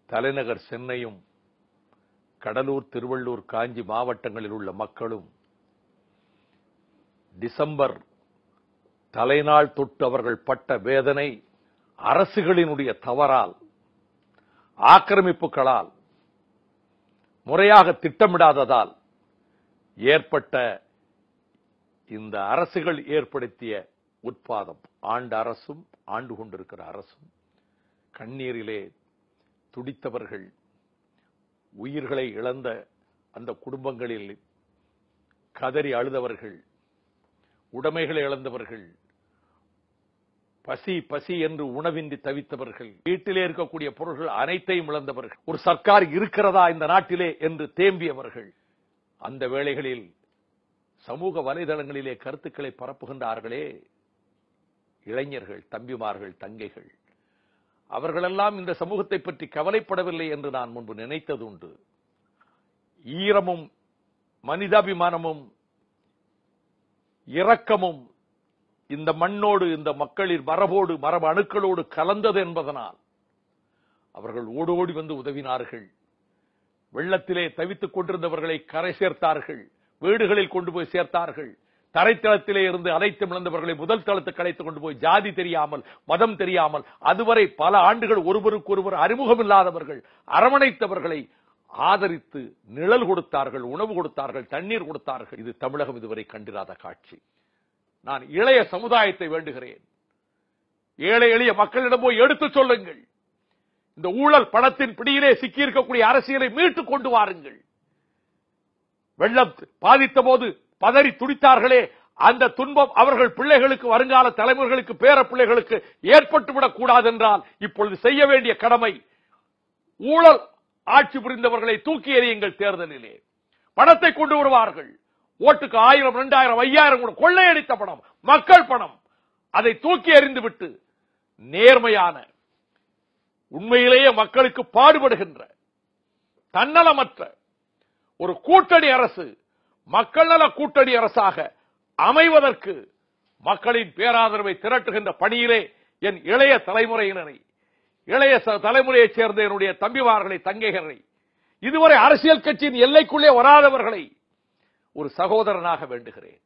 தலைநகர் சென்னையும் கடலூர், திருவள்ளூர், காஞ்சி மாவட்டங்களில் உள்ள மக்களும் டிசம்பர் தலைநாள் தொட்டு அவர்கள் பட்ட வேதனை அரசுகளினுடைய தவறால், ஆக்கிரமிப்புகளால், முறையாக திட்டமிடாததால் ஏற்பட்ட இந்த அரசுகள் ஏற்படுத்திய உட்பாதம். ஆண்ட அரசும் ஆண்டு கொண்டிருக்கிற அரசும் கண்ணீரிலே துடித்தவர்கள், உயிர்களை இழந்த அந்த குடும்பங்களில் கதறி அழுதவர்கள், உடைமைகளை இழந்தவர்கள், பசி பசி என்று உணவின்றி தவித்தவர்கள், வீட்டிலே இருக்கக்கூடிய பொருள்கள் அனைத்தையும் இழந்தவர்கள், ஒரு சர்க்கார் இருக்கிறதா இந்த நாட்டிலே என்று தேம்பியவர்கள், அந்த வேளைகளில் சமூக வலைதளங்களிலே கருத்துக்களை பரப்புகின்றார்களே இளைஞர்கள், தம்பிமார்கள், தங்கைகள், அவர்களெல்லாம் இந்த சமூகத்தை பற்றி கவலைப்படவில்லை என்று நான் முன்பு நினைத்தது உண்டு. ஈரமும் மனிதாபிமானமும் இரக்கமும் இந்த மண்ணோடு, இந்த மக்களின் மரபோடு, மரபு அணுக்களோடு கலந்தது என்பதனால் அவர்கள் ஓடோடி வந்து உதவினார்கள். வெள்ளத்திலே தவித்துக் கொண்டிருந்தவர்களை கரை சேர்த்தார்கள், வீடுகளில் கொண்டு போய் சேர்த்தார்கள். தரைத்தளத்திலே இருந்து அனைத்தும் இழந்தவர்களை முதல் தளத்துக்கு அழைத்துக் கொண்டு போய் ஜாதி தெரியாமல், மதம் தெரியாமல், அதுவரை பல ஆண்டுகள் ஒருவருக்கு ஒருவர் அறிமுகம் இல்லாதவர்கள் அரவணைத்தவர்களை ஆதரித்து நிழல் கொடுத்தார்கள், உணவு கொடுத்தார்கள், தண்ணீர் கொடுத்தார்கள். இது தமிழகம் இதுவரை கண்டிராத காட்சி. நான் இளைய சமுதாயத்தை வேண்டுகிறேன், ஏழை எளிய மக்களிடம் போய் எடுத்துச் சொல்லுங்கள், இந்த ஊழல் பணத்தின் பிடியிலே சிக்கியிருக்கக்கூடிய அரசியலை மீட்டுக் கொண்டு வாருங்கள். வெள்ளம் பாதித்த போது பதறி துடித்தார்களே, அந்த துன்பம் அவர்கள் பிள்ளைகளுக்கு, வருங்கால தலைமுறைகளுக்கு, பேர பிள்ளைகளுக்கு ஏற்பட்டுவிடக் கூடாது என்றால் இப்பொழுது செய்ய வேண்டிய கடமை, ஊழல் ஆட்சி புரிந்தவர்களை தூக்கி எறியுங்கள். தேர்தலிலே பணத்தை கொண்டு வருவார்கள், ஓட்டுக்கு 1000, 2000, 5000 கூட கொள்ளையடித்த பணம், மக்கள் பணம், அதை தூக்கி எறிந்துவிட்டு நேர்மையான, உண்மையிலேயே மக்களுக்கு பாடுபடுகின்ற, தன்னலமற்ற ஒரு கூட்டணி அரசு, மக்கள் நல கூட்டணி அரசாக அமைவதற்கு மக்களின் பேராதரவை திரட்டுகின்ற பணியிலே என் இளைய தலைமுறையினரை, இளைய தலைமுறையைச் சேர்ந்த என்னுடைய தம்பிமார்களை, தங்கைகளை, இதுவரை அரசியல் கட்சியின் எல்லைக்குள்ளே வராதவர்களை ஒரு சகோதரனாக வேண்டுகிறேன்.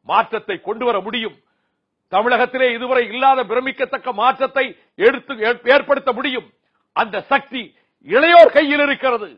மாற்றத்தை கொண்டு வர முடியும். தமிழகத்திலே இதுவரை இல்லாத பிரமிக்கத்தக்க மாற்றத்தை ஏற்படுத்த முடியும். அந்த சக்தி இளையோர் கையில் இருக்கிறது.